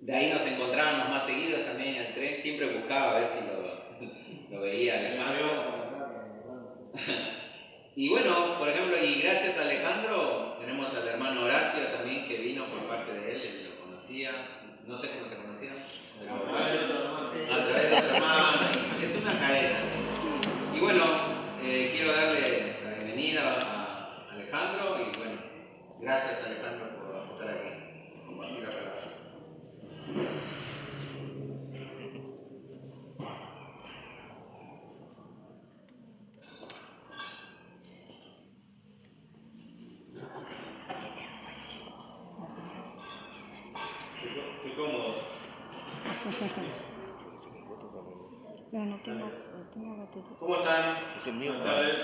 De ahí nos encontrábamos más seguidos también en el tren, siempre buscaba a ver si lo veía Alejandro. Y bueno, por ejemplo, y gracias a Alejandro, tenemos al hermano Horacio también que vino por parte de él lo conocía, no sé cómo se conocía, pero a través de otro hermano, es una cadena, ¿sí? Y bueno, quiero darle la bienvenida a Alejandro y bueno, gracias Alejandro por estar aquí, compartir la palabra. Estoy cómodo. No tengo batería. ¿Cómo están? Es el mío. Buenas tardes.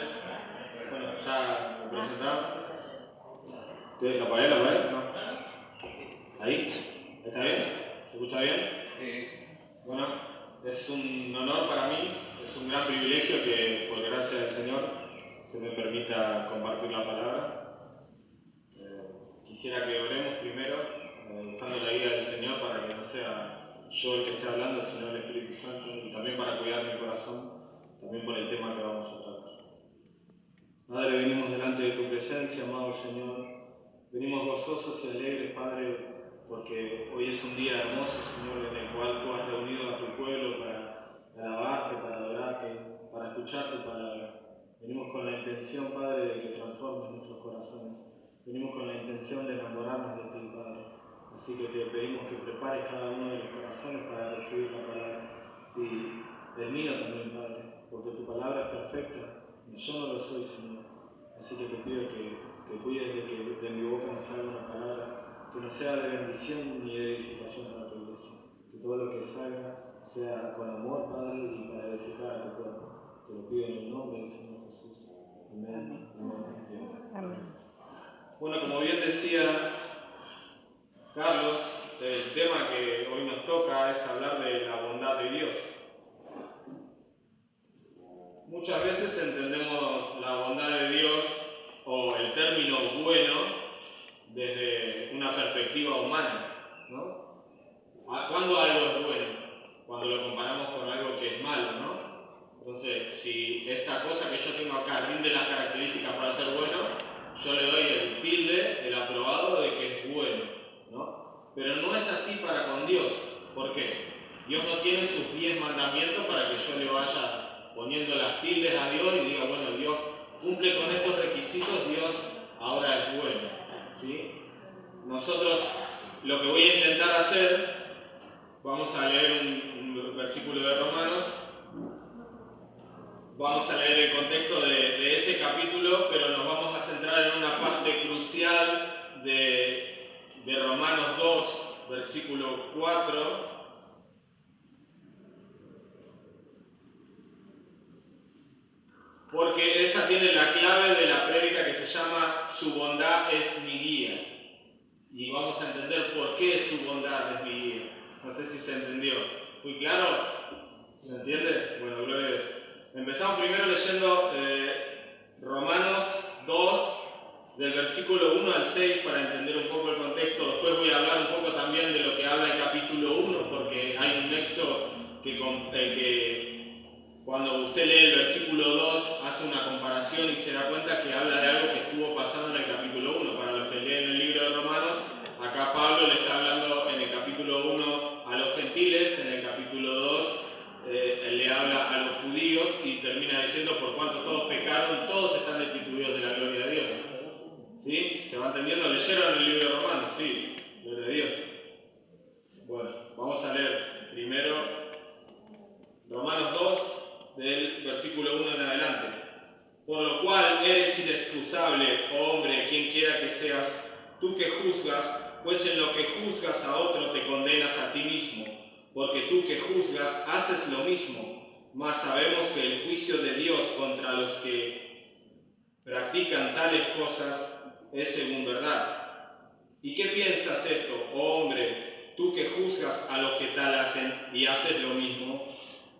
Bueno, ya me presentaron. ¿La apagué? No. ¿Ahí? ¿Está bien? ¿Se escucha bien? Sí. Bueno, es un honor para mí, es un gran privilegio que por gracia del Señor se me permita compartir la palabra. Quisiera que oremos primero, buscando la guía del Señor para que no sea yo el que esté hablando, sino el Espíritu Santo, y también para cuidar mi corazón, también por el tema que vamos a tratar. Padre, venimos delante de tu presencia, amado Señor. Venimos gozosos y alegres, Padre, porque hoy es un día hermoso, Señor, en el cual tú has reunido a tu pueblo para alabarte, para adorarte, para escuchar tu palabra. Venimos con la intención, Padre, de que transformes nuestros corazones. Venimos con la intención de enamorarnos de ti, Padre. Así que te pedimos que prepares cada uno de los corazones para recibir la palabra. Y el mío también, Padre, porque tu palabra es perfecta. Yo no lo soy, Señor. Así que te pido que cuides de que de mi boca no salga una palabra que no sea de bendición ni de edificación para tu iglesia. Que todo lo que salga sea con amor, Padre, y para edificar a tu cuerpo. Te lo pido en el nombre del Señor Jesús. Amén. Amén. Amén. Bueno, como bien decía Carlos, el tema que hoy nos toca es hablar de la bondad de Dios. Muchas veces entendemos la bondad de Dios o el término bueno desde una perspectiva humana, ¿no? ¿Cuándo algo es bueno? Cuando lo comparamos con algo que es malo, ¿no? Entonces, si esta cosa que yo tengo acá rinde las características para ser bueno, yo le doy el tilde, el aprobado de que es bueno, ¿no? Pero no es así para con Dios. ¿Por qué? Dios no tiene sus 10 mandamientos para que yo le vaya poniendo las tildes a Dios y diga, bueno, Dios cumple con estos requisitos, Dios ahora es bueno, ¿sí? Nosotros lo que voy a intentar hacer, vamos a leer un versículo de Romanos, vamos a leer el contexto de ese capítulo, pero nos vamos a centrar en una parte crucial de Romanos 2, versículo 4. Porque esa tiene la clave de la prédica que se llama Su bondad es mi guía. Y vamos a entender por qué su bondad es mi guía. No sé si se entendió. ¿Fui claro? ¿Se entiende? Bueno, gloria a Dios. Empezamos primero leyendo Romanos 2, del versículo 1 al 6, para entender un poco el contexto. Después voy a hablar un poco también de lo que habla el capítulo 1, porque hay un nexo que cuando usted lee el versículo 2 hace una comparación y se da cuenta que habla de algo que estuvo pasando en el capítulo 1. Para los que leen el libro de Romanos, acá Pablo le está hablando en el capítulo 1 a los gentiles, en el capítulo 2 le habla a los judíos y termina diciendo por cuanto todos pecaron, todos están destituidos de la gloria de Dios. ¿Sí? ¿Se va entendiendo? ¿Leyeron el libro de Romanos? Sí, gloria a Dios. Bueno, vamos a leer primero Romanos 2, del versículo 1 en adelante. Por lo cual eres inexcusable, oh hombre, quien quiera que seas, tú que juzgas, pues en lo que juzgas a otro te condenas a ti mismo, porque tú que juzgas haces lo mismo, mas sabemos que el juicio de Dios contra los que practican tales cosas es según verdad. ¿Y qué piensas esto, oh hombre, tú que juzgas a los que tal hacen y haces lo mismo?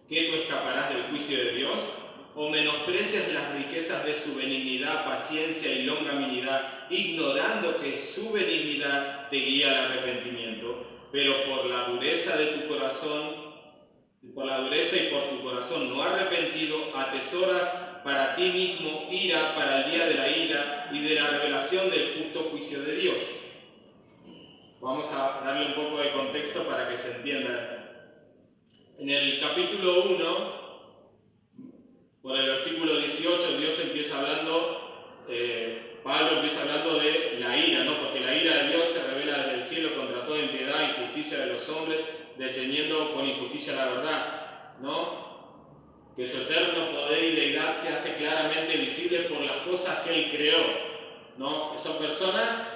¿Qué tú escaparás del juicio de Dios? ¿O menosprecias las riquezas de su benignidad, paciencia y longanimidad, ignorando que su benignidad te guía al arrepentimiento? pero por la dureza de tu corazón, por la dureza y por tu corazón no arrepentido, atesoras para ti mismo ira para el día de la ira y de la revelación del justo juicio de Dios. Vamos a darle un poco de contexto para que se entienda. En el capítulo 1, por el versículo 18, Dios empieza hablando, Pablo empieza hablando de la ira, ¿no? Porque la ira de Dios se revela desde el cielo contra toda impiedad e injusticia de los hombres, deteniendo con injusticia la verdad, ¿no? Que su eterno poder y deidad se hace claramente visible por las cosas que Él creó, ¿no? Son personas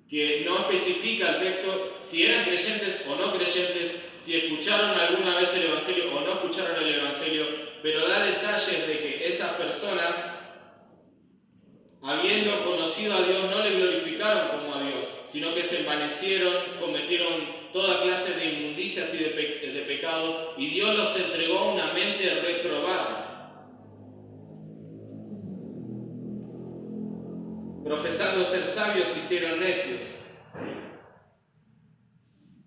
que no especifica el texto si eran creyentes o no creyentes, si escucharon alguna vez el Evangelio o no escucharon el Evangelio, pero da detalles de que esas personas, habiendo conocido a Dios, no le glorificaron como a Dios, sino que se envanecieron, cometieron toda clase de inmundicias y de pecado, y Dios los entregó a una mente reprobada, profesando ser sabios, se hicieron necios.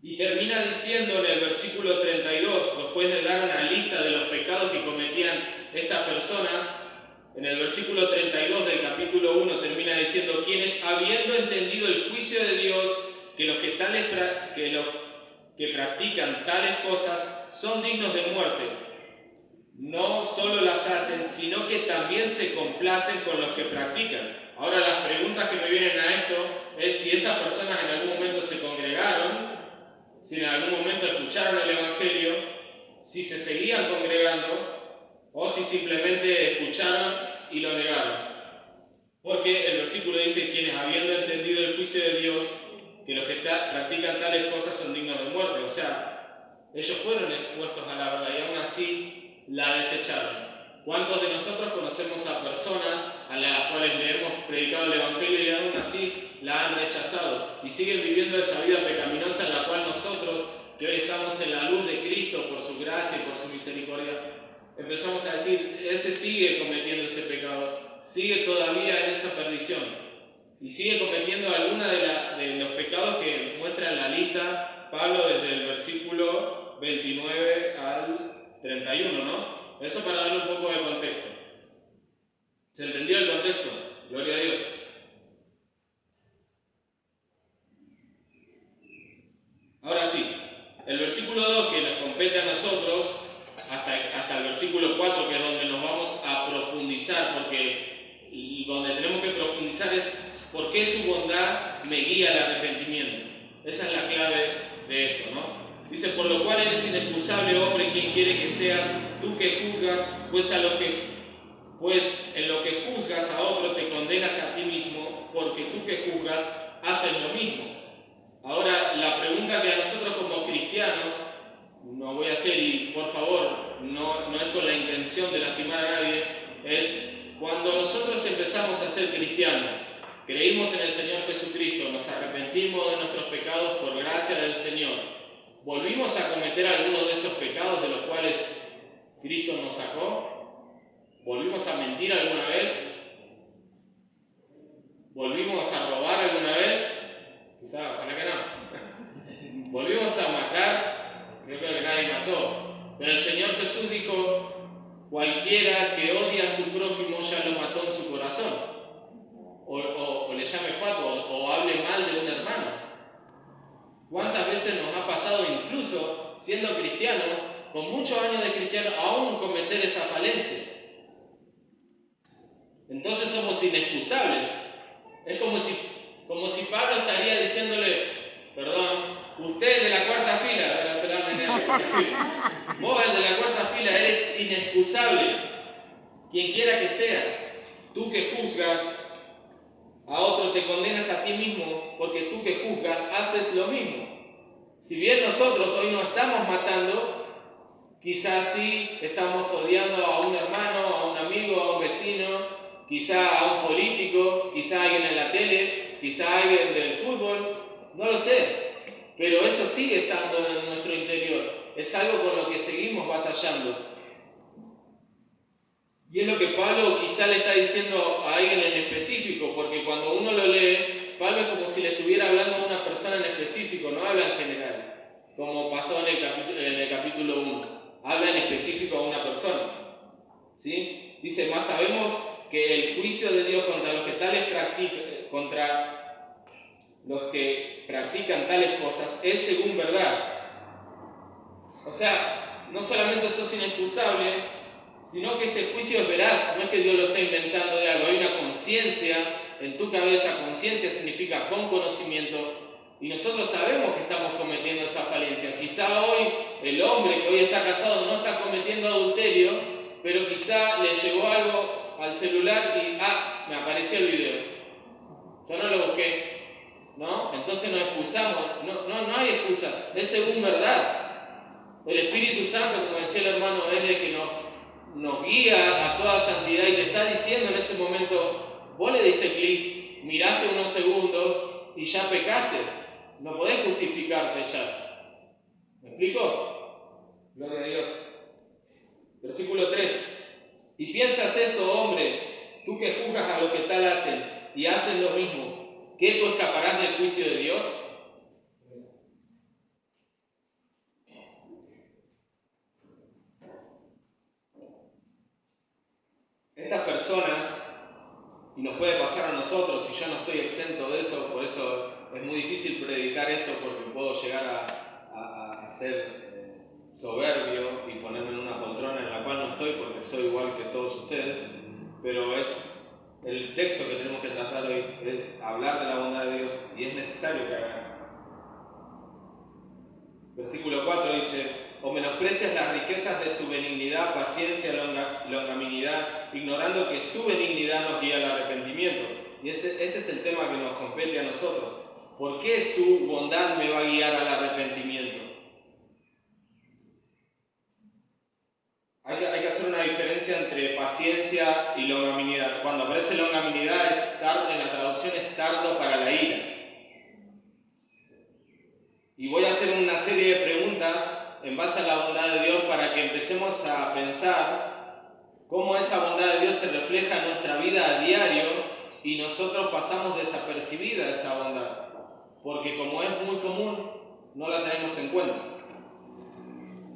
Y termina diciendo en el versículo 32, después de dar una lista de los pecados que cometían estas personas, en el versículo 32 del capítulo 1 termina diciendo: quienes habiendo entendido el juicio de Dios, que los que practican tales cosas son dignos de muerte, no solo las hacen, sino que también se complacen con los que practican. Ahora las preguntas que me vienen a esto es si esas personas en algún momento se congregaron, si en algún momento escucharon el Evangelio, si se seguían congregando o si simplemente escucharon y lo negaron. Porque el versículo dice: quienes habiendo entendido el juicio de Dios, que los que practican tales cosas son dignos de muerte. O sea, ellos fueron expuestos a la verdad y aún así la desecharon. ¿Cuántos de nosotros conocemos a personas a las cuales le hemos predicado el Evangelio y aún así la han rechazado y siguen viviendo esa vida pecaminosa en la cual nosotros, que hoy estamos en la luz de Cristo por su gracia y por su misericordia, empezamos a decir: ese sigue cometiendo ese pecado, sigue todavía en esa perdición y sigue cometiendo alguna de los pecados que muestra en la lista Pablo desde el versículo 29 al 31, ¿no? Eso para darle un poco de contexto. ¿Se entendió el contexto? Gloria a Dios. Ahora sí, el versículo 2 que nos compete a nosotros, hasta el versículo 4, que es donde nos vamos a profundizar, porque donde tenemos que profundizar es por qué su bondad me guía al arrepentimiento. Esa es la clave de esto, ¿no? Dice: por lo cual eres inexcusable, hombre, quien quiere que seas, tú que juzgas, pues en lo que juzgas a otro te condenas a ti mismo, porque tú que juzgas haces lo mismo. Ahora, la pregunta que a nosotros como cristianos, no voy a hacer, y por favor, no es con la intención de lastimar a nadie, es cuando nosotros empezamos a ser cristianos, creímos en el Señor Jesucristo, nos arrepentimos de nuestros pecados por gracia del Señor, ¿volvimos a cometer alguno de esos pecados de los cuales Cristo nos sacó? ¿Volvimos a mentir alguna vez? ¿Volvimos a robar alguna vez? Quizá, ojalá que no. ¿Volvimos a matar? Creo que nadie mató. Pero el Señor Jesús dijo: cualquiera que odia a su prójimo ya lo mató en su corazón. O le llame fatuo, o hable mal de un hermano. ¿Cuántas veces nos ha pasado, incluso siendo cristianos, con muchos años de cristiano, aún cometer esa falencia? Entonces somos inexcusables. Es como si Pablo estaría diciéndole: perdón, usted de la cuarta fila, vos el de la cuarta fila, eres inexcusable, quien quiera que seas, tú que juzgas a otro te condenas a ti mismo, porque tú que juzgas haces lo mismo. Si bien nosotros hoy no estamos matando, quizás sí estamos odiando a un hermano, a un amigo, a un vecino, quizá a un político, quizá a alguien en la tele, quizá a alguien del fútbol, no lo sé, pero eso sigue estando en nuestro interior, es algo con lo que seguimos batallando. Y es lo que Pablo quizá le está diciendo a alguien en específico, porque cuando uno lo lee, Pablo es como si le estuviera hablando a una persona en específico, no habla en general, como pasó en el capítulo 1. Habla en específico a una persona. ¿Sí? Dice, más sabemos que el juicio de Dios contra los que practican tales cosas es según verdad. O sea, no solamente sos inexcusable, sino que este juicio es veraz, no es que Dios lo esté inventando de algo, hay una conciencia en tu cabeza. Conciencia significa con conocimiento, y nosotros sabemos que estamos cometiendo esa falencia. Quizá hoy el hombre que hoy está casado no está cometiendo adulterio, pero quizá le llegó algo al celular y me apareció el video. Yo no lo busqué, ¿no? Entonces nos excusamos. No hay excusa, es según verdad. El Espíritu Santo, como decía el hermano, es el que nos guía a toda santidad y te está diciendo en ese momento, vos le diste clic, miraste unos segundos y ya pecaste. No podés justificarte ya. ¿Me explico? Gloria a Dios. Versículo 3. Y piensas esto, hombre, tú que juzgas a los que tal hacen y hacen lo mismo, ¿qué tú escaparás del juicio de Dios? Estas personas, y nos puede pasar a nosotros, y yo no estoy exento de eso, por eso es muy difícil predicar esto, porque puedo llegar a ser soberbio y ponerme en una poltrona en la cual no estoy, porque soy igual que todos ustedes, pero es el texto que tenemos que tratar hoy, es hablar de la bondad de Dios, y es necesario que hagan. Versículo 4 dice, o menosprecias las riquezas de su benignidad, paciencia, longanimidad, ignorando que su benignidad nos guía al arrepentimiento. Y este es el tema que nos compete a nosotros. ¿Por qué su bondad me va a guiar al arrepentimiento? Hay que hacer una diferencia entre paciencia y longanimidad. Cuando aparece longanimidad, en la traducción es tardo para la ira. Y voy a hacer una serie de preguntas en base a la bondad de Dios para que empecemos a pensar cómo esa bondad de Dios se refleja en nuestra vida a diario y nosotros pasamos desapercibida esa bondad, porque como es muy común, no la tenemos en cuenta.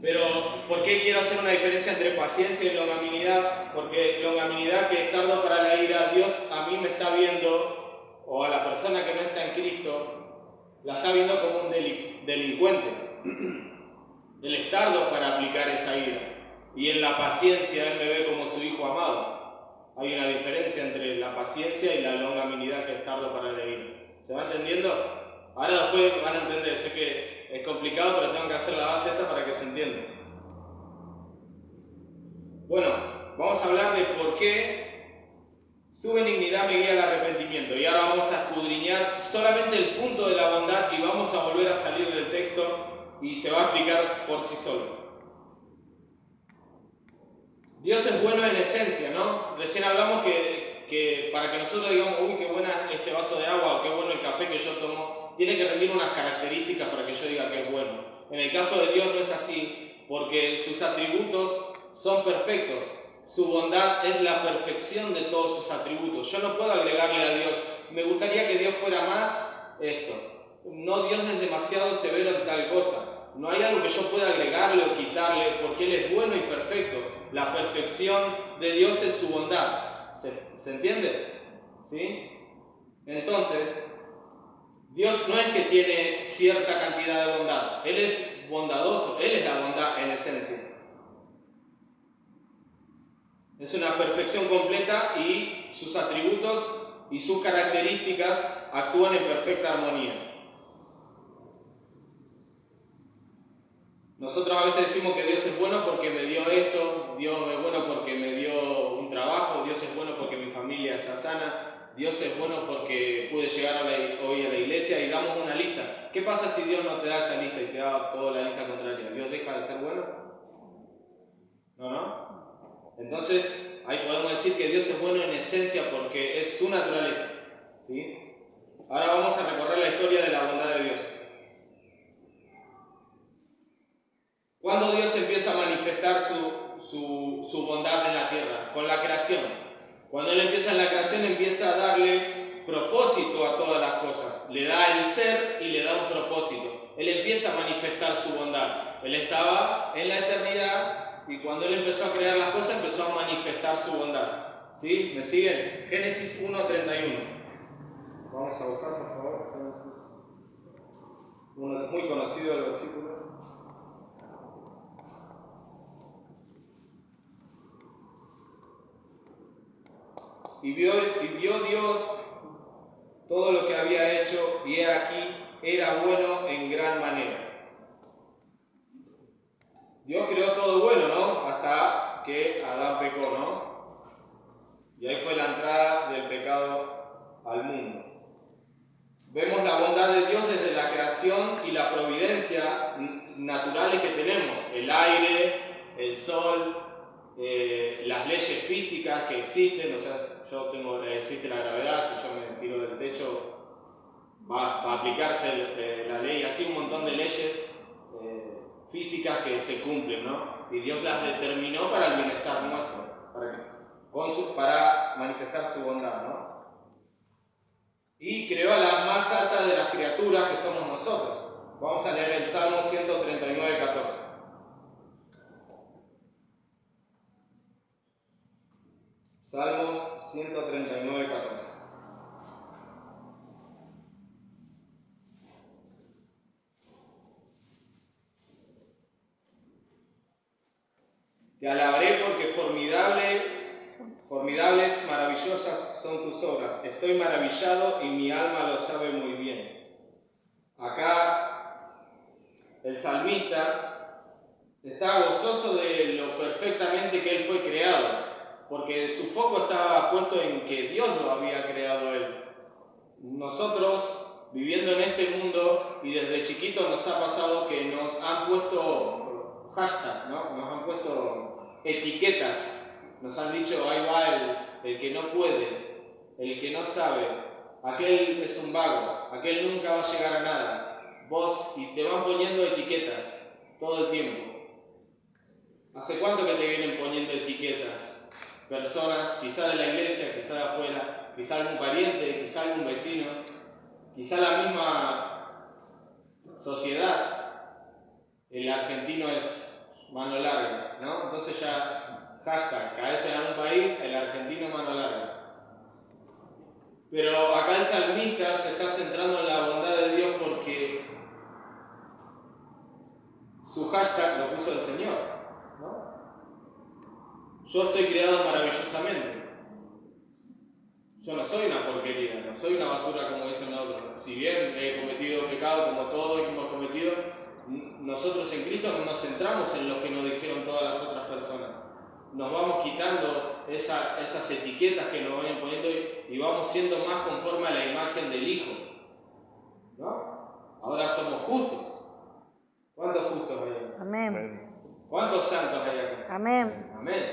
Pero, ¿por qué quiero hacer una diferencia entre paciencia y longanimidad? Porque longanimidad, que es tardo para la ira, Dios a mí me está viendo, o a la persona que no está en Cristo, la está viendo como un delincuente. Él es tardo para aplicar esa ira. Y en la paciencia Él me ve como su hijo amado. Hay una diferencia entre la paciencia y la longanimidad, que es tardo para la ira. ¿Se va entendiendo? Ahora después van a entender. Sé que es complicado, pero tengo que hacer la base esta para que se entienda. Bueno, vamos a hablar de por qué su benignidad me guía al arrepentimiento. Y ahora vamos a escudriñar solamente el punto de la bondad y vamos a volver a salir del texto y se va a explicar por sí solo. Dios es bueno en esencia, ¿no? Recién hablamos que para que nosotros digamos, uy, qué buena este vaso de agua o qué bueno el café que yo tomo, tiene que rendir unas características para que yo diga que es bueno. En el caso de Dios no es así, porque sus atributos son perfectos. Su bondad es la perfección de todos sus atributos. Yo no puedo agregarle a Dios, me gustaría que Dios fuera más esto. No, Dios es demasiado severo en tal cosa. No hay algo que yo pueda agregarle o quitarle, porque Él es bueno y perfecto. La perfección de Dios es su bondad. ¿Se entiende? ¿Sí? Entonces, Dios no es que tiene cierta cantidad de bondad. Él es bondadoso. Él es la bondad en esencia. Es una perfección completa y sus atributos y sus características actúan en perfecta armonía. Nosotros a veces decimos que Dios es bueno porque me dio esto, Dios es bueno porque me dio un trabajo, Dios es bueno porque mi familia está sana, Dios es bueno porque pude llegar hoy a la iglesia y damos una lista. ¿Qué pasa si Dios no te da esa lista y te da toda la lista contraria? ¿Dios deja de ser bueno? ¿No? Entonces, ahí podemos decir que Dios es bueno en esencia porque es su naturaleza. ¿Sí? Ahora vamos a recorrer la historia de la bondad de Dios. ¿Cuándo Dios empieza a manifestar su bondad en la tierra? Con la creación. Cuando Él empieza en la creación, empieza a darle propósito a todas las cosas. Le da el ser y le da un propósito. Él empieza a manifestar su bondad. Él estaba en la eternidad y cuando Él empezó a crear las cosas empezó a manifestar su bondad. ¿Sí? ¿Me siguen? Génesis 1:31. Vamos a buscar, por favor, Génesis. Muy conocido el versículo. Y vio Dios todo lo que había hecho, y he aquí, era bueno en gran manera. Dios creó todo bueno, ¿no? Hasta que Adán pecó, ¿no? Y ahí fue la entrada del pecado al mundo. Vemos la bondad de Dios desde la creación y la providencia naturales que tenemos. El aire, el sol, las leyes físicas que existen. O sea, existe la gravedad, si yo me tiro del techo, va a aplicarse la ley. Así un montón de leyes físicas que se cumplen, ¿no? Y Dios las determinó para el bienestar nuestro, para manifestar su bondad, ¿no? Y creó a la más alta de las criaturas, que somos nosotros. Vamos a leer el Salmo 139:14. Salmos 139:14. Te alabaré porque formidables, maravillosas son tus obras. Estoy maravillado y mi alma lo sabe muy bien. Acá el salmista está gozoso de lo perfectamente que él fue creado, porque su foco estaba puesto en que Dios lo había creado él. Nosotros, viviendo en este mundo, y desde chiquitos nos ha pasado que nos han puesto hashtag, ¿no? Nos han puesto etiquetas. Nos han dicho, ahí va el que no puede, el que no sabe, aquel es un vago, aquel nunca va a llegar a nada. Vos, y te van poniendo etiquetas todo el tiempo. ¿Hace cuánto que te vienen poniendo etiquetas? Personas, quizá de la iglesia, quizá de afuera, quizá algún pariente, quizá algún vecino, quizá la misma sociedad. El argentino es mano larga, ¿no? Entonces ya... hashtag, caes en algún país, el argentino mano larga. Pero acá el salmista se está centrando en la bondad de Dios porque su hashtag lo puso el Señor, ¿no? Yo estoy creado maravillosamente. Yo no soy una porquería, no soy una basura como dicen otros. Si bien he cometido pecado como todos hemos cometido, nosotros en Cristo no nos centramos en lo que nos dijeron todas las otras personas. Nos vamos quitando esas etiquetas que nos van poniendo y vamos siendo más conforme a la imagen del Hijo, ¿no? Ahora somos justos. ¿Cuántos justos hay acá? Amén. ¿Cuántos santos hay acá? Amén. Amén.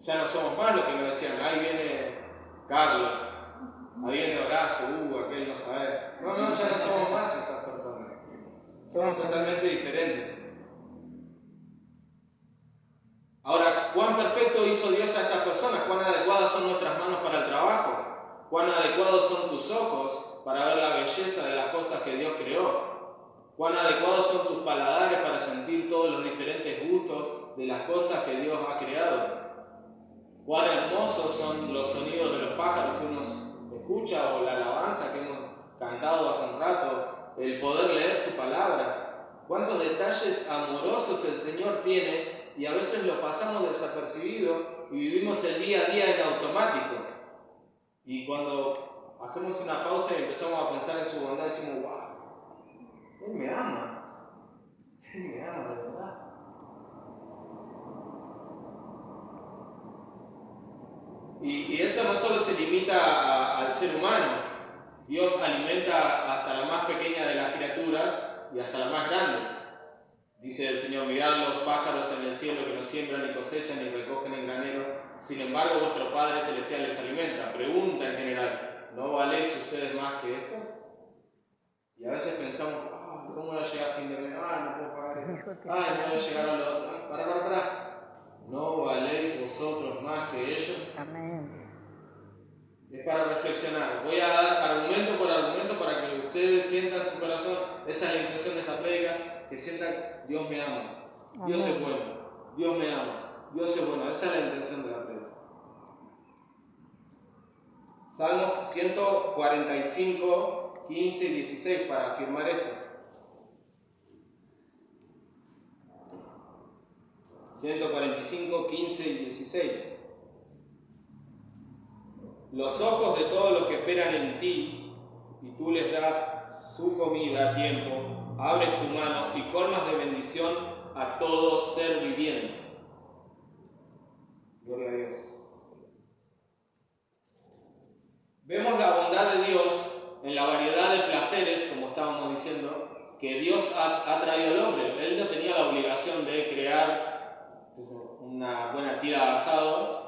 Ya no somos más los que nos decían, ahí viene Carlos, ahí viene Horacio, aquel no sabe. No, ya no somos más esas personas. Somos totalmente diferentes. Ahora, ¿cuán perfecto hizo Dios a estas personas? ¿Cuán adecuadas son nuestras manos para el trabajo? ¿Cuán adecuados son tus ojos para ver la belleza de las cosas que Dios creó? ¿Cuán adecuados son tus paladares para sentir todos los diferentes gustos de las cosas que Dios ha creado? ¿Cuán hermosos son los sonidos de los pájaros que uno escucha o la alabanza que hemos cantado hace un rato? El poder leer su palabra. ¿Cuántos detalles amorosos el Señor tiene? Y a veces lo pasamos desapercibido y vivimos el día a día en automático. Y cuando hacemos una pausa y empezamos a pensar en su bondad, decimos, wow, Él me ama. Él me ama de verdad. Y eso no solo se limita al ser humano. Dios alimenta hasta la más pequeña de las criaturas y hasta la más grande. Dice el Señor, mirad los pájaros en el cielo que no siembran ni cosechan ni recogen en granero, sin embargo vuestro Padre Celestial les alimenta. Pregunta en general, ¿no valéis ustedes más que estos? Y a veces pensamos, ¿cómo voy a llegar a fin de mes? No puedo pagar esto. No voy a llegar a lo otro. Para. ¿No valéis vosotros más que ellos? Amén. Es para reflexionar. Voy a dar argumento por argumento para que ustedes sientan su corazón. Esa es la intención de esta prédica, que sientan: Dios me ama, Dios es bueno, Dios me ama, Dios es bueno. Esa es la intención de la prédica. Salmos 145, 15 y 16 para afirmar esto. 145, 15 y 16. Los ojos de todos los que esperan en ti, y tú les das su comida a tiempo, abres tu mano y colmas de bendición a todo ser viviente. Gloria a Dios. Vemos la bondad de Dios en la variedad de placeres, como estábamos diciendo, que Dios ha traído al hombre. Él no tenía la obligación de crear una buena tira de asado.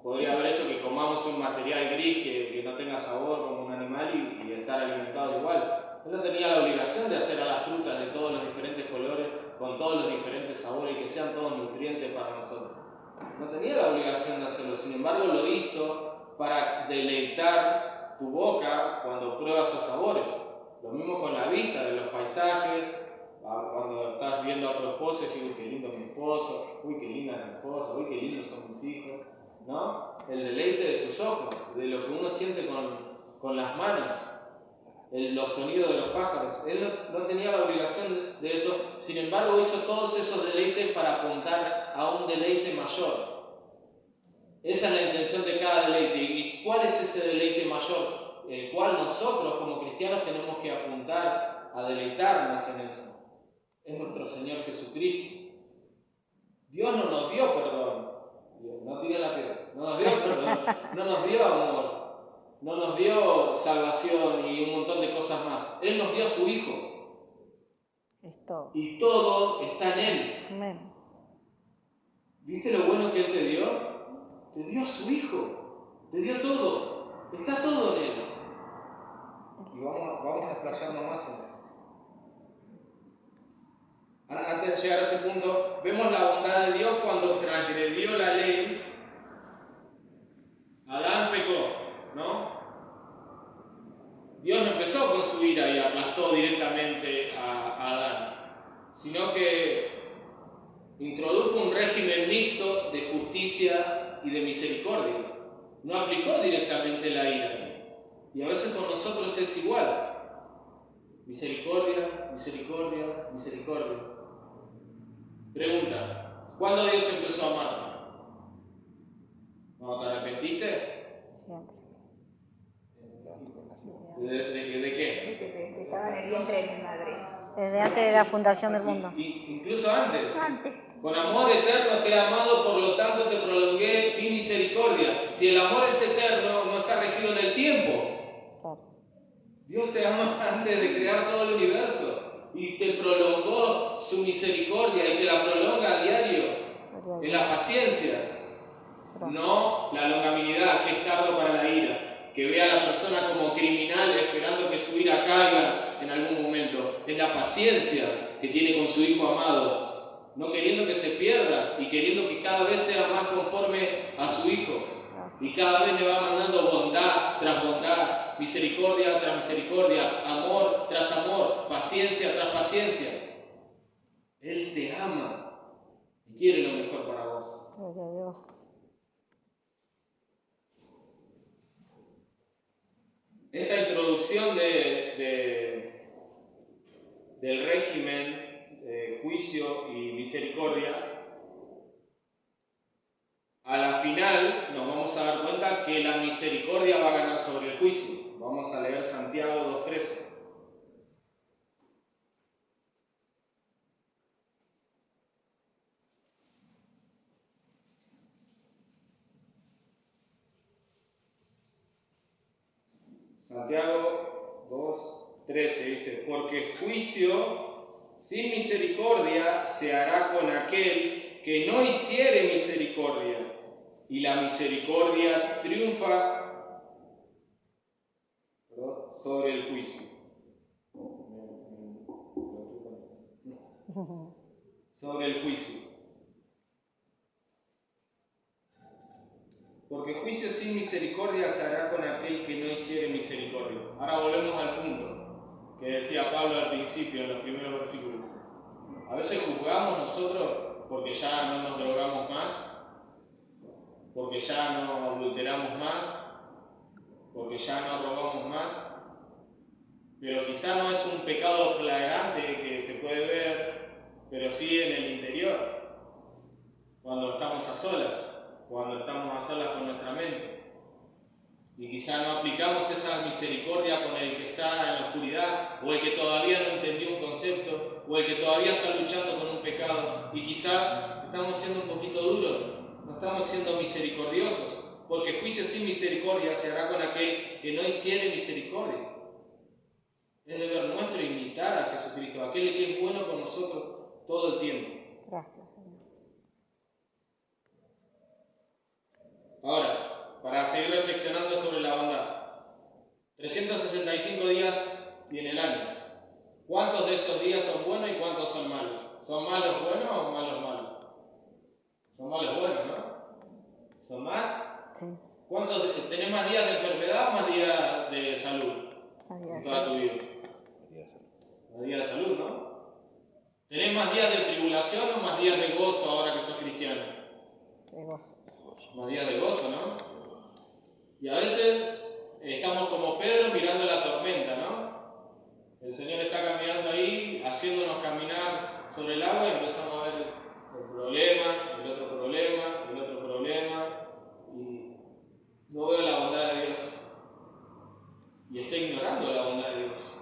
Podría haber hecho que comamos un material gris que no tenga sabor como un animal y estar alimentados igual. Él no tenía la obligación de hacer a las frutas de todos los diferentes colores, con todos los diferentes sabores y que sean todos nutrientes para nosotros. No tenía la obligación de hacerlo, sin embargo lo hizo para deleitar tu boca cuando pruebas sus sabores. Lo mismo con la vista de los paisajes, cuando estás viendo a tu esposo y dices: uy, qué lindo es mi esposo, uy, qué linda es mi esposa, uy, qué lindos son mis hijos, ¿no? El deleite de tus ojos, de lo que uno siente con las manos, los sonidos de los pájaros. Él no tenía la obligación de eso, sin embargo hizo todos esos deleites para apuntar a un deleite mayor. Esa es la intención de cada deleite. ¿Y cuál es ese deleite mayor? El cual nosotros como cristianos tenemos que apuntar a deleitarnos en eso. Es nuestro Señor Jesucristo. Dios no nos dio perdón. No tire la piedra. No nos dio perdón. No nos dio amor. No nos dio salvación y un montón de cosas más. Él nos dio a su Hijo. Es todo. Y todo está en Él. Amén. ¿Viste lo bueno que Él te dio? Te dio a su Hijo, te dio todo, está todo en Él. Y vamos a explayarnos más en eso. Antes de llegar a ese punto, vemos la bondad de Dios cuando transgredió la ley. Adán pecó, ¿no? Dios no empezó con su ira y aplastó directamente a Adán, sino que introdujo un régimen mixto de justicia y de misericordia. No aplicó directamente la ira. Y a veces con nosotros es igual. Misericordia, misericordia, misericordia. Pregunta: ¿cuándo Dios empezó a amarte? ¿Cuando te arrepentiste? Siempre. ¿De qué? Que estaba en el vientre de mi madre. Desde antes de la fundación del mundo. Incluso antes. Antes. Con amor eterno te he amado, por lo tanto te prolongué mi misericordia. Si el amor es eterno, no está regido en el tiempo. Claro. Dios te ama antes de crear todo el universo y te prolongó su misericordia y te la prolonga a diario en la paciencia, no la longanimidad, que es tardo para la ira, que ve a la persona como criminal esperando que su ira caiga en algún momento. Es la paciencia que tiene con su Hijo amado, no queriendo que se pierda y queriendo que cada vez sea más conforme a su Hijo. Y cada vez le va mandando bondad tras bondad, misericordia tras misericordia, amor tras amor, paciencia tras paciencia. Él te ama y quiere lo mejor para vos. Gloria a Dios. Esta introducción del régimen de juicio y misericordia, a la final nos vamos a dar cuenta que la misericordia va a ganar sobre el juicio. Vamos a leer Santiago 2:13. Santiago 2:13 dice: porque juicio sin misericordia se hará con aquel que no hiciere misericordia, y la misericordia triunfa sobre el juicio. Sobre el juicio. Porque juicio sin misericordia se hará con aquel que no hiciere misericordia. Ahora volvemos al punto que decía Pablo al principio, en los primeros versículos. A veces juzgamos nosotros porque ya no nos drogamos más, porque ya no adulteramos más, porque ya no robamos más, pero quizá no es un pecado flagrante que se puede ver, pero sí en el interior, cuando estamos a solas con nuestra mente. Y quizá no aplicamos esa misericordia con el que está en la oscuridad, o el que todavía no entendió un concepto, o el que todavía está luchando con un pecado, y quizá estamos siendo un poquito duros, no estamos siendo misericordiosos, porque juicio sin misericordia se hará con aquel que no hiciere misericordia. Es deber nuestro imitar a Jesucristo, aquel que es bueno con nosotros todo el tiempo. Gracias, Señor. Ahora, para seguir reflexionando sobre la bondad, 365 días tiene el año. ¿Cuántos de esos días son buenos y cuántos son malos? ¿Son malos buenos o malos malos? Son malos buenos, ¿no? ¿Son más? Sí. ¿Cuántos tenés más días de enfermedad o más días de salud en toda tu vida? Más días de salud, ¿no? ¿Tenés más días de tribulación o más días de gozo ahora que sos cristiano? De gozo. Más días de gozo, ¿no? Y a veces estamos como Pedro mirando la tormenta, ¿no? El Señor está caminando ahí, haciéndonos caminar sobre el agua y empezamos a ver el problema, el otro problema, el otro problema, y no veo la bondad de Dios. Y estoy ignorando la bondad de Dios.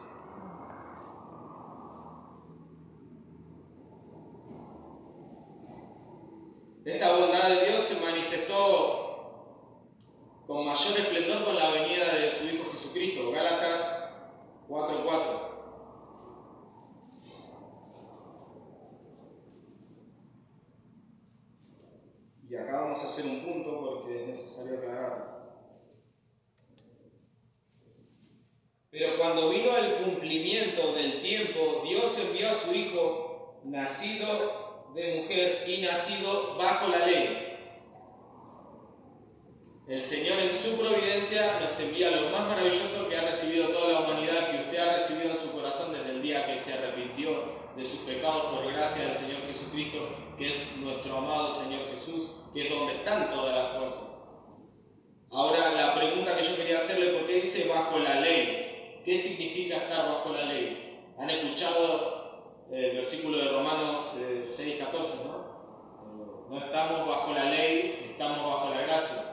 Esta bondad de Dios se manifestó con mayor esplendor con la venida de su Hijo Jesucristo. Gálatas 4:4. Y acá vamos a hacer un punto porque es necesario aclararlo. Pero cuando vino el cumplimiento del tiempo, Dios envió a su Hijo, nacido de mujer y nacido bajo la ley. El Señor en su providencia nos envía lo más maravilloso que ha recibido toda la humanidad, que usted ha recibido en su corazón desde el día que se arrepintió de sus pecados por gracia del Señor Jesucristo, que es nuestro amado Señor Jesús, que es donde están todas las cosas. Ahora, la pregunta que yo quería hacerle, ¿por qué dice bajo la ley? ¿Qué significa estar bajo la ley? ¿Han escuchado el versículo de Romanos 6:14, ¿no? No estamos bajo la ley, estamos bajo la gracia.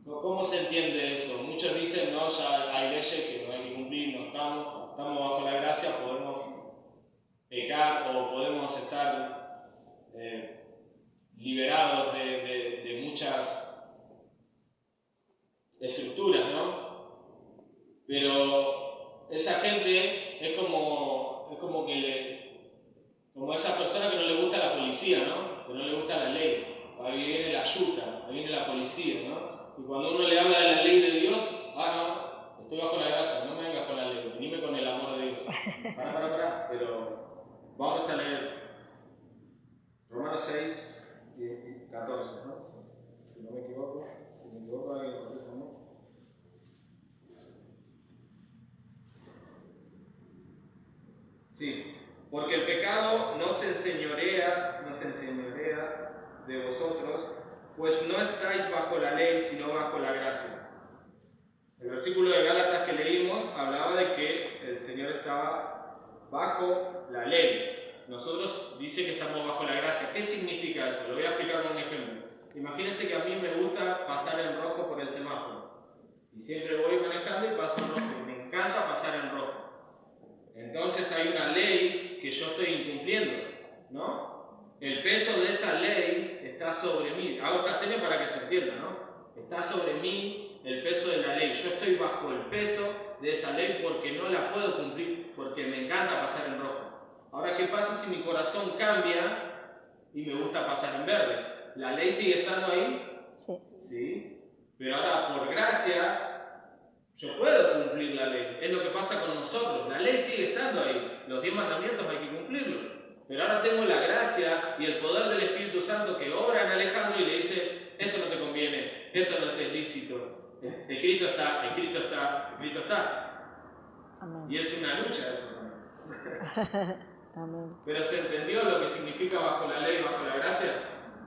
¿Cómo se entiende eso? Muchos dicen, no, ya hay leyes que no hay que cumplir, no estamos bajo la gracia, podemos pecar o podemos estar liberados de muchas estructuras, ¿no? Pero esa gente es como esa persona que no le gusta la policía, ¿no? Que no le gusta la ley. Ahí viene la yuca, ahí viene la policía, ¿no? Y cuando uno le habla de la ley de Dios, no, estoy bajo la gracia, no me vengas con la ley, venime con el amor de Dios. Pará, pero vamos a leer Romanos 6:14, ¿no? Si no me equivoco, alguien lo corrija, ¿no? Sí, porque el pecado no se enseñorea de vosotros, pues no estáis bajo la ley, sino bajo la gracia. El versículo de Gálatas que leímos hablaba de que el Señor estaba bajo la ley. Nosotros dice que estamos bajo la gracia. ¿Qué significa eso? Lo voy a explicar con un ejemplo. Imagínense que a mí me gusta pasar en rojo por el semáforo. Y siempre voy manejando y paso en rojo. Me encanta pasar en rojo. Entonces hay una ley que yo estoy incumpliendo, ¿no? El peso de esa ley está sobre mí. Hago esta seña para que se entienda, ¿no? Está sobre mí el peso de la ley. Yo estoy bajo el peso de esa ley porque no la puedo cumplir, porque me encanta pasar en rojo. Ahora, ¿qué pasa si mi corazón cambia y me gusta pasar en verde? ¿La ley sigue estando ahí? Sí. Sí. Pero ahora, por gracia, yo puedo cumplir la ley. Es lo que pasa con nosotros. La ley sigue estando ahí. Los 10 mandamientos hay que cumplirlos. Pero ahora tengo la gracia y el poder del Espíritu Santo que obra en Alejandro y le dice, esto no te conviene, esto no te es lícito. Escrito está, escrito está, escrito está. Amén. Y es una lucha eso también. Amén. Pero ¿se entendió lo que significa bajo la ley, bajo la gracia?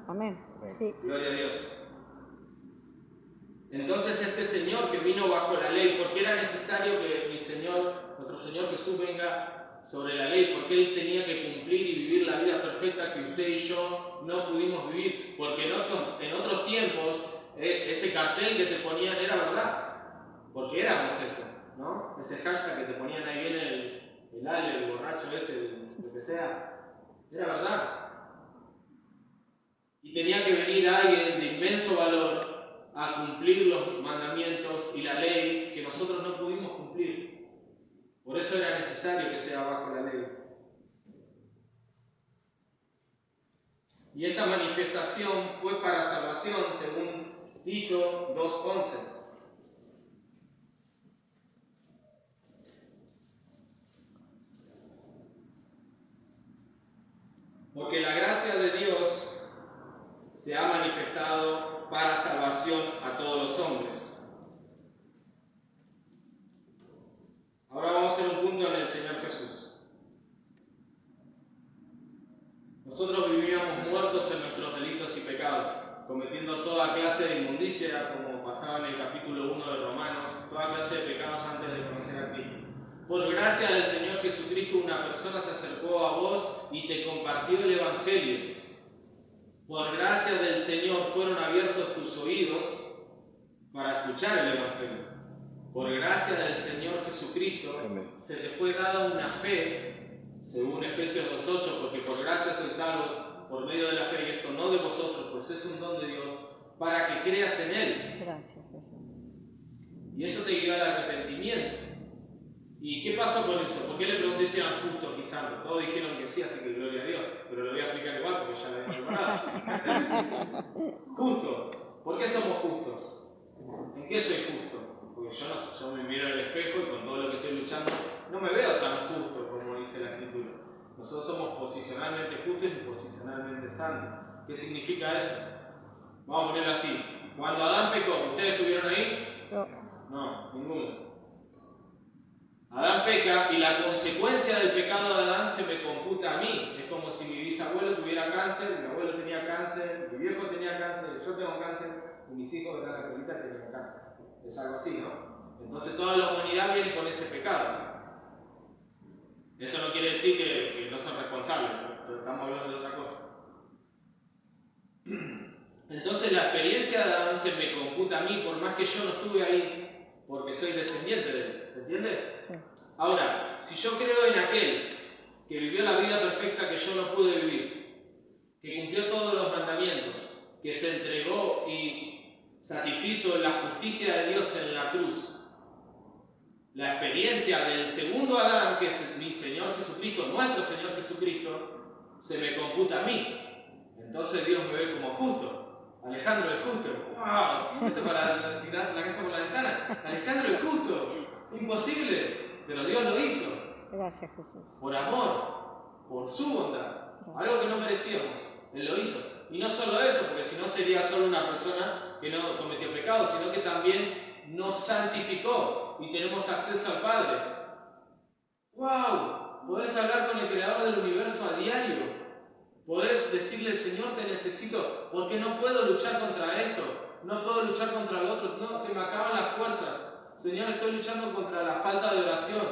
Amén. Sí. Gloria a Dios. Entonces este Señor que vino bajo la ley, ¿por qué era necesario que mi Señor, nuestro Señor Jesús venga sobre la ley? Porque Él tenía que cumplir y vivir la vida perfecta que usted y yo no pudimos vivir. Porque en otros tiempos ese cartel que te ponían era verdad. Porque éramos eso, ¿no? Ese hashtag que te ponían ahí viene el Ale, el borracho ese, lo que sea. Era verdad. Y tenía que venir alguien de inmenso valor a cumplir los mandamientos y la ley que nosotros no pudimos cumplir. Por eso era necesario que sea bajo la ley. Y esta manifestación fue para salvación, según Tito 2:11. Porque la gracia de Dios se ha manifestado para salvación a todos los hombres. Ahora vamos a hacer un punto en el Señor Jesús. Nosotros vivíamos muertos en nuestros delitos y pecados, cometiendo toda clase de inmundicia, como pasaba en el capítulo 1 de Romanos, toda clase de pecados antes de conocer a Cristo. Por gracia del Señor Jesucristo, una persona se acercó a vos y te compartió el Evangelio. Por gracia del Señor fueron abiertos tus oídos para escuchar el Evangelio. Por gracia del Señor Jesucristo se te fue dada una fe, según Efesios 2:8, porque por gracia sois salvos por medio de la fe, y esto no de vosotros, pues es un don de Dios, para que creas en Él. Gracias, Jesús. Y eso te guió al arrepentimiento. ¿Y qué pasó con eso? ¿Por qué le pregunté si eran justos y santos? Todos dijeron que sí, así que gloria a Dios. Pero lo voy a explicar igual porque ya lo había preparado. Justos. ¿Por qué somos justos? ¿En qué soy justo? Porque yo me miro en el espejo y con todo lo que estoy luchando no me veo tan justo como dice la Escritura. Nosotros somos posicionalmente justos y posicionalmente santos. ¿Qué significa eso? Vamos a ponerlo así. Cuando Adán pecó, ¿ustedes estuvieron ahí? No, ninguno. Adán peca y la consecuencia del pecado de Adán se me computa a mí. Es como si mi bisabuelo tuviera cáncer, mi abuelo tenía cáncer, mi viejo tenía cáncer, yo tengo cáncer y mis hijos que están en la escuelita tenían cáncer. Es algo así, ¿no? Entonces toda la humanidad viene con ese pecado. Esto no quiere decir que no son responsables, pero estamos hablando de otra cosa. Entonces la experiencia de Adán se me computa a mí, por más que yo no estuve ahí, porque soy descendiente de él. ¿Se entiende? Sí. Ahora, si yo creo en aquel que vivió la vida perfecta que yo no pude vivir, que cumplió todos los mandamientos, que se entregó y satisfizo la justicia de Dios en la cruz, la experiencia del segundo Adán, que es mi Señor Jesucristo, nuestro Señor Jesucristo, se me computa a mí. Entonces Dios me ve como justo. Alejandro es justo. ¡Wow! ¿Esto para tirar la casa por la ventana? Alejandro es justo. Imposible. Pero Dios lo hizo. Gracias, Jesús. Por amor. Por su bondad. Algo que no merecíamos. Él lo hizo. Y no solo eso, porque si no sería solo una persona que no cometió pecado, sino que también nos santificó y tenemos acceso al Padre. ¡Wow! Podés hablar con el Creador del universo a diario. Podés decirle al Señor, te necesito, porque no puedo luchar contra esto, no puedo luchar contra el otro, no, se me acaban las fuerzas. Señor, estoy luchando contra la falta de oración,